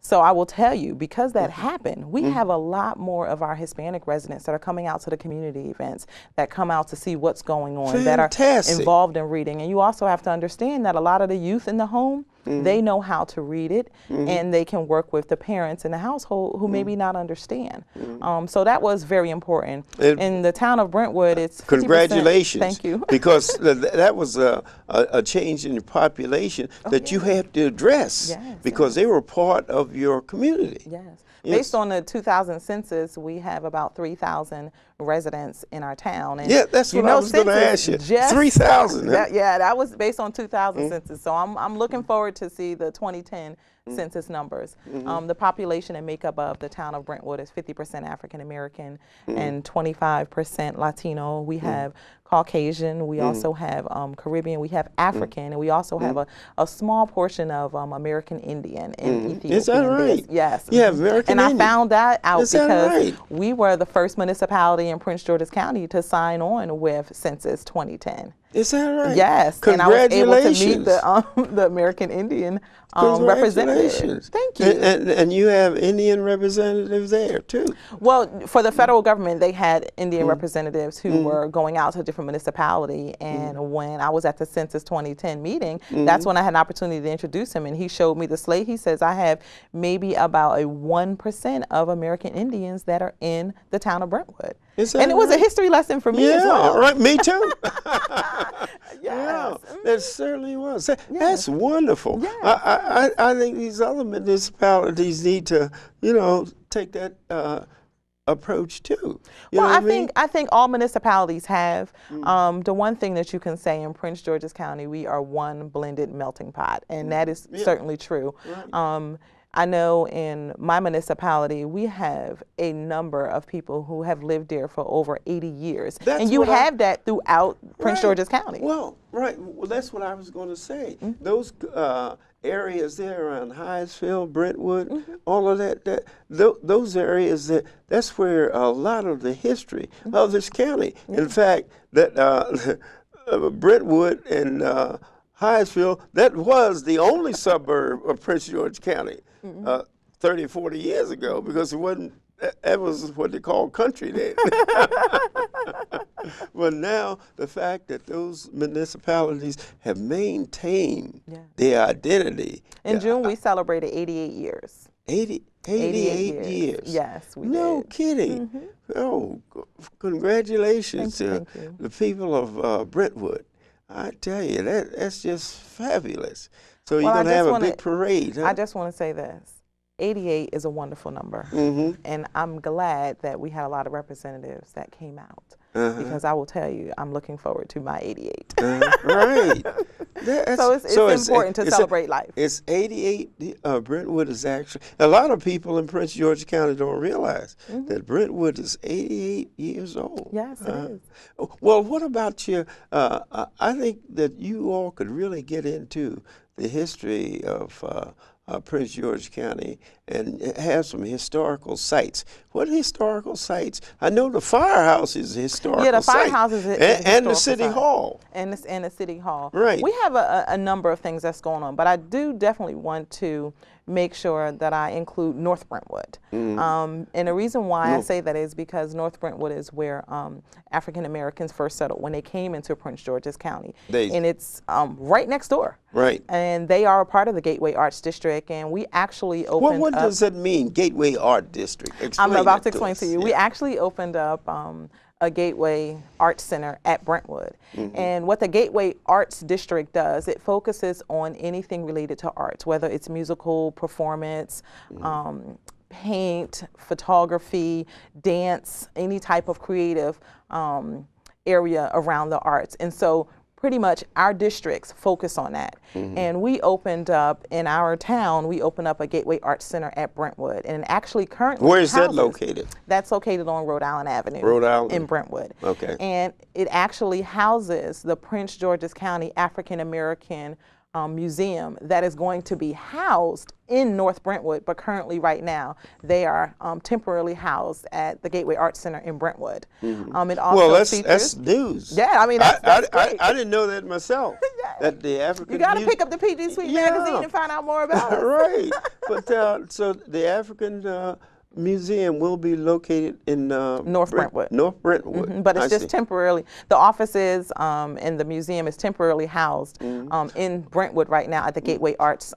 So I will tell you, because that happened, we have a lot more of our Hispanic residents that are coming out to the community events, that come out to see what's going on, that are involved in reading. And you also have to understand that a lot of the youth in the home, they know how to read it, and they can work with the parents in the household who maybe not understand. So that was very important. In the town of Brentwood, it's 50%. Congratulations. Thank you. Because that was a change in the population that you had to address, because they were part of your community. Yes. Based on the 2000 census, we have about 3,000 residents in our town. And yeah, that's what I was going to ask you. 3,000. Yeah, that was based on 2000 census. So I'm looking forward to see the 2010 census numbers. The population and makeup of the town of Brentwood is 50% African American and 25% Latino. We have Caucasian, we also have Caribbean, we have African, and we also have a small portion of American Indian and Ethiopian. Is that right? Yes. Yeah, American And Indian. I found that out because right? we were the first municipality in Prince George's County to sign on with Census 2010. Is that right? Yes. And I was able to meet the American Indian representative. Thank you. And you have Indian representatives there too. Well, for the federal government, they had Indian representatives who were going out to a different municipality. And when I was at the Census 2010 meeting, that's when I had an opportunity to introduce him. And he showed me the slate. He says, I have maybe about a 1% of American Indians that are in the town of Brentwood. And it was a history lesson for me as well. Yeah, right. Me too. Yes. Yeah, that certainly was. That's wonderful. Yes. I think these other municipalities need to, take that approach too. Well, I think all municipalities have. The one thing that you can say in Prince George's County, we are one blended melting pot, and that is certainly true. Right. I know in my municipality, we have a number of people who have lived there for over 80 years. And you have that throughout Prince George's County. Well, well, that's what I was going to say. Those areas there around Hyattsville, Brentwood, all of that, those areas, that's where a lot of the history of this county. In fact, that Brentwood and Hyattsville, that was the only suburb of Prince George County 30, 40 years ago, because it wasn't, that was what they called country then. But now the fact that those municipalities have maintained their identity. In June, we celebrated 88 years. 88 years. Yes, we did. No kidding. Oh, congratulations to the people of Brentwood. I tell you, that's just fabulous. So you're going to have a big parade, huh? I just want to say this. 88 is a wonderful number. And I'm glad that we had a lot of representatives that came out. Because I will tell you, I'm looking forward to my 88. Right. So it's important to celebrate life. It's 88. Brentwood is actually, a lot of people in Prince George County don't realize that Brentwood is 88 years old. Yes, it is. Well, what about you? I think that you all could really get into the history of Prince George County and have some historical sites. What historical sites? I know the firehouse is a historical site. Yeah, the firehouse is and the city hall. And the city hall. Right. We have a number of things that's going on, but I do definitely want to make sure that I include North Brentwood. And the reason why I say that is because North Brentwood is where African Americans first settled when they came into Prince George's County. And it's right next door. Right. And they are a part of the Gateway Arts District, and we actually opened What does that mean, Gateway Art District? I'm about to explain to you. We actually opened up a Gateway Arts Center at Brentwood. And what the Gateway Arts District does, it focuses on anything related to arts, whether it's musical, performance, paint, photography, dance, any type of creative area around the arts. And so pretty much our districts focus on that. And we opened up in our town, we opened up a Gateway Arts Center at Brentwood. And actually currently Where is that located? That's located on Rhode Island Avenue. Rhode Island. In Brentwood. Okay. And it actually houses the Prince George's County African American museum that is going to be housed in North Brentwood, but currently right now they are temporarily housed at the Gateway Arts Center in Brentwood. It also Well, features, that's news. yeah, I mean that's great. I didn't know that myself. Yeah. That the African You got to pick up the PG Suite magazine and find out more about it. Right. But so the African Museum will be located in North Brentwood. North Brentwood. But it's just temporarily. The offices and the museum is temporarily housed in Brentwood right now at the Gateway Arts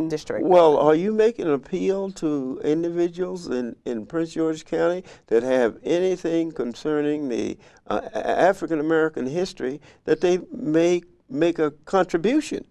District. Well, are you making an appeal to individuals in Prince George's County that have anything concerning the African American history that they may make a contribution?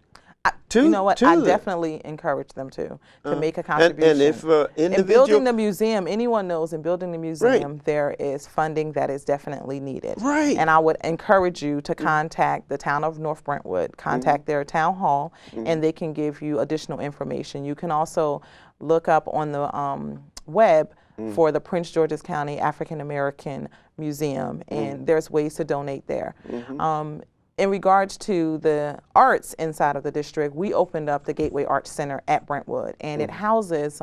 You know what? I definitely encourage them to make a contribution. And if in building the museum, anyone knows in building the museum, there is funding that is definitely needed. Right. And I would encourage you to contact the town of North Brentwood, contact their town hall, and they can give you additional information. You can also look up on the web for the Prince George's County African American Museum, and there's ways to donate there. In regards to the arts inside of the district, we opened up the Gateway Arts Center at Brentwood, and it houses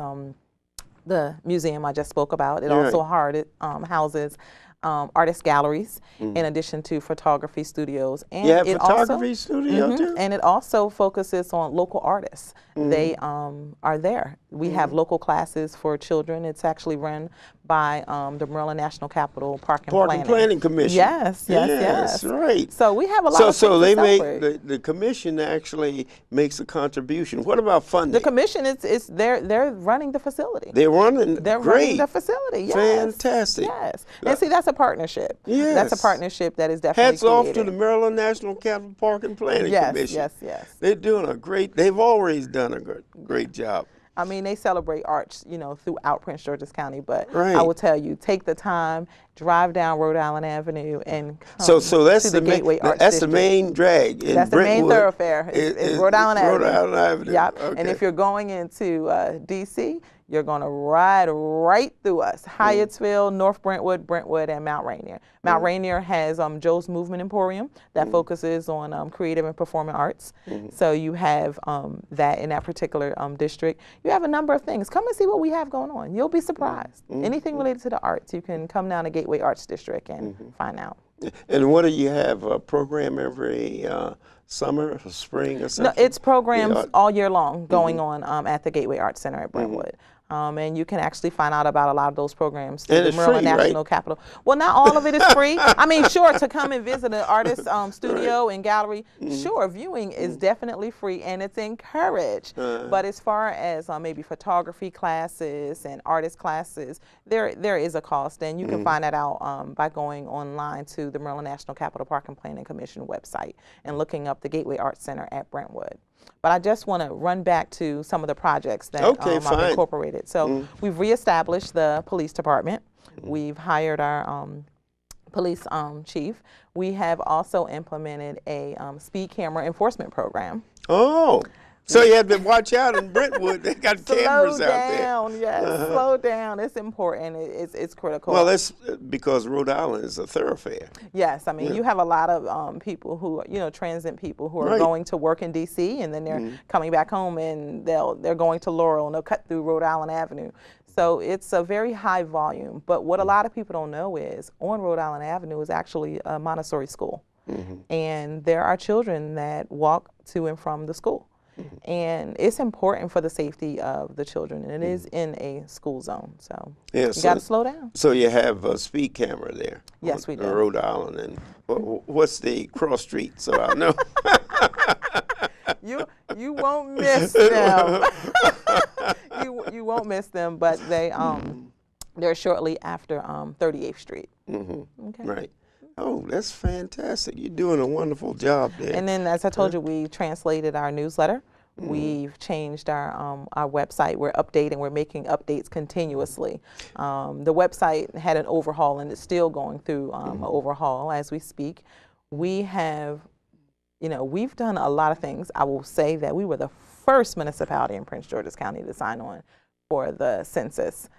the museum I just spoke about. It also houses artist galleries, in addition to photography studios. And you have photography studio too? And it also focuses on local artists. They are there. We have local classes for children. It's actually run by the Maryland National Capital Park and Planning Commission. Yes. Right. So we have a lot of So things they to celebrate. the commission actually makes a contribution. What about funding? The commission they're running the facility. They're running. Running the facility. Yes. Fantastic. Yes. And see, that's a partnership. Yes. That's a partnership that is definitely Hats off to the Maryland National Capital Park and Planning Commission. Yes. They're doing they've always done a great job. I mean, they celebrate arts, throughout Prince George's County, but I will tell you, take the time, drive down Rhode Island Avenue, and come so that's to the Gateway Arts That's District. the main drag in That's the main thoroughfare. It's Rhode Island Avenue. Rhode Island Avenue. Yep. Okay. And if you're going into D.C., you're going to ride right through us. Hyattsville, North Brentwood, Brentwood, and Mount Rainier. Mount Rainier has Joe's Movement Emporium that focuses on creative and performing arts. So you have that in that particular district. You have a number of things. Come and see what we have going on. You'll be surprised. Anything related to the arts, you can come down to Gateway Arts District and find out. And what do you have, a program every summer or spring or something? No, it's programs all year long going on at the Gateway Arts Center at Brentwood. And you can actually find out about a lot of those programs through the Maryland National Capital. Well, not all of it is free. I mean, sure, to come and visit an artist studio and gallery, sure, viewing is definitely free and it's encouraged. But as far as maybe photography classes and artist classes, there is a cost, and you can find that out by going online to the Maryland National Capital Park and Planning Commission website and looking up the Gateway Arts Center at Brentwood. But I just want to run back to some of the projects that I've incorporated. So we've reestablished the police department. We've hired our police chief. We have also implemented a speed camera enforcement program. Oh. So you have to watch out in Brentwood. They got cameras out there. Slow down, yes. Slow down. It's important. It's critical. Well, that's because Rhode Island is a thoroughfare. Yes, I mean you have a lot of people who, transient people who are going to work in D.C. and then they're coming back home and they're going to Laurel and they'll cut through Rhode Island Avenue. So it's a very high volume. But what a lot of people don't know is on Rhode Island Avenue is actually a Montessori school, and there are children that walk to and from the school. And it's important for the safety of the children, and it is in a school zone, so you got to slow down. So you have a speed camera there. Yes, we do. Rhode Island, and what's the cross street? So I know. You won't miss them. you won't miss them, but they're shortly after 38th Street. Okay. Right. Oh, that's fantastic. You're doing a wonderful job there. And then, as I told you, we translated our newsletter. We've changed our website. We're updating. We're making updates continuously. The website had an overhaul, and it's still going through an overhaul as we speak. We have, we've done a lot of things. I will say that we were the first municipality in Prince George's County to sign on for the census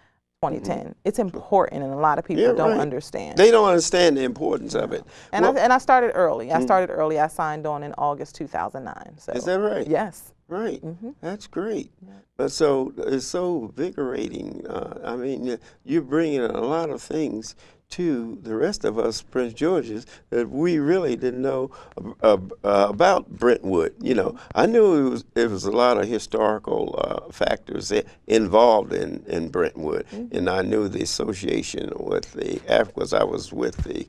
2010. It's important, and a lot of people don't understand. They don't understand the importance of it. And, I started early. I signed on in August 2009. So. Is that right? Yes. Right. That's great. But so it's so invigorating. I mean, you're bringing a lot of things to the rest of us Prince Georges that we really didn't know about Brentwood. You know, I knew it was a lot of historical factors involved in Brentwood, and I knew the association with because I was with the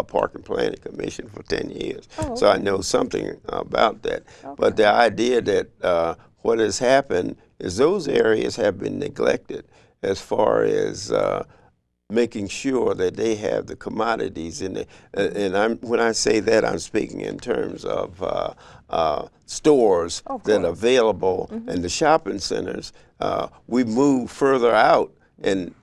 Park and Planning Commission for 10 years, so I know something about that. But the idea that what has happened is those areas have been neglected as far as making sure that they have the commodities in it. And when I say that, I'm speaking in terms of stores that are available and the shopping centers. We moved further out and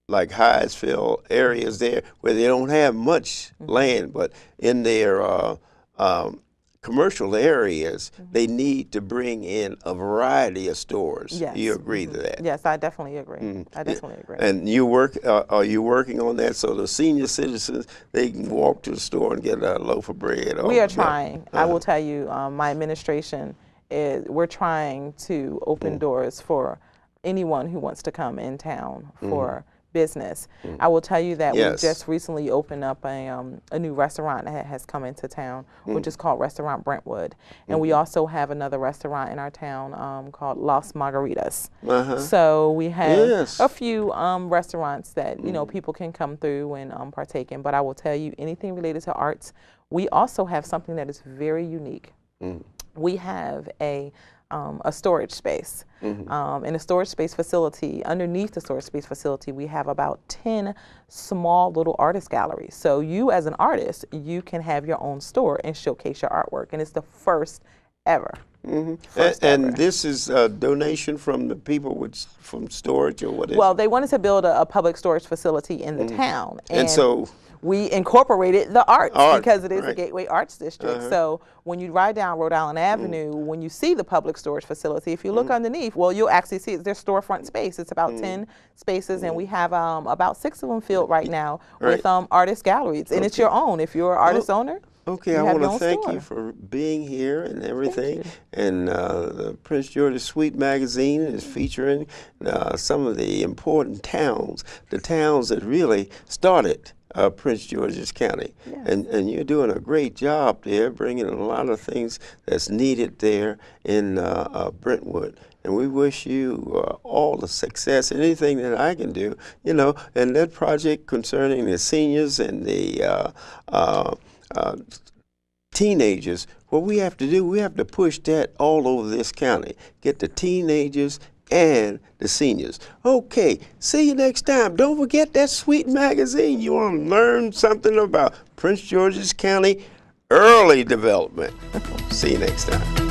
like Hyattsville areas there where they don't have much land, but in their commercial areas, they need to bring in a variety of stores. Yes. You agree to that? Yes, I definitely agree. I definitely agree. And you are you working on that so the senior citizens, they can walk to the store and get a loaf of bread? We are trying. I will tell you, my administration we're trying to open doors for anyone who wants to come in town for business. I will tell you that we just recently opened up a new restaurant that has come into town, which is called Restaurant Brentwood. And we also have another restaurant in our town called Los Margaritas. So we have a few restaurants that you know people can come through and partake in. But I will tell you, anything related to arts, we also have something that is very unique. We have a storage space. In a storage space facility, underneath the storage space facility, we have about 10 small little artist galleries. So you as an artist, you can have your own store and showcase your artwork. And it's the first ever. And this is a donation from the people from storage, or what is it? Well, they wanted to build a public storage facility in the town. And so we incorporated the arts because it is a Gateway Arts District. So when you ride down Rhode Island Avenue, when you see the public storage facility, if you look underneath, well, you'll actually see there's storefront space. It's about 10 spaces, and we have about 6 of them filled right now with artist galleries. And it's your own. If you're an artist owner, okay, I want to thank you for being here and everything. And the Prince George's Sweet magazine is featuring some of the important towns, the towns that really started Prince George's County. And you're doing a great job there, bringing a lot of things that's needed there in Brentwood. And we wish you all the success, anything that I can do, you know, and that project concerning the seniors and the teenagers, what we have to do, we have to push that all over this county, get the teenagers and the seniors. Okay, see you next time. Don't forget that Sweet magazine. You want to learn something about Prince George's County early development. See you next time.